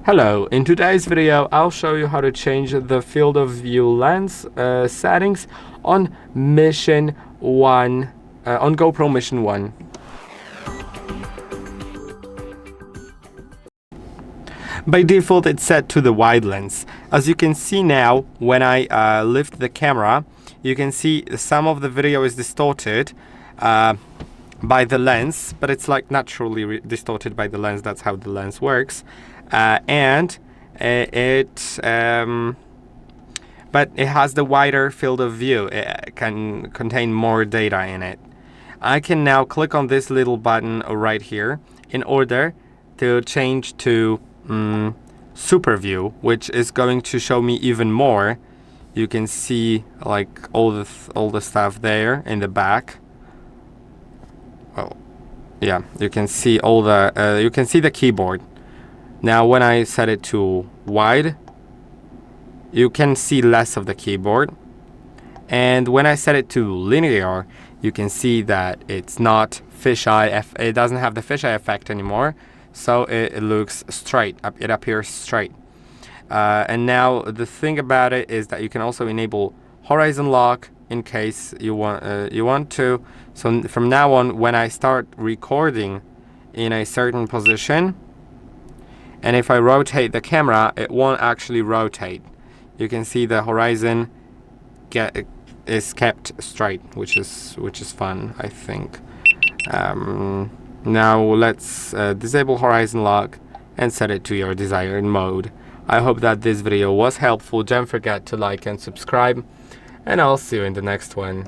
Hello, in today's video I'll show you how to change the field of view lens settings on Mission 1, on GoPro Mission 1. By default it's set to the wide lens. As you can see now, when I lift the camera, you can see some of the video is distorted by the lens, but it's like naturally distorted by the lens. That's how the lens works. But it has the wider field of view. It can contain more data in it. I can now click on this little button right here in order to change to SuperView, which is going to show me even more. You can see like all the stuff there in the back. Well, yeah, you can see all the you can see the keyboard. Now when I set it to wide, you can see less of the keyboard. And when I set it to linear, you can see that it's not fisheye, it doesn't have the fisheye effect anymore, so it looks straight, it appears straight. And now the thing about it is that you can also enable horizon lock in case you want to. So from now on, when I start recording in a certain position, and if I rotate the camera, it won't actually rotate. You can see the horizon is kept straight, which is fun, I think. Now let's disable horizon lock and set it to your desired mode. I hope that this video was helpful. Don't forget to like and subscribe, and I'll see you in the next one.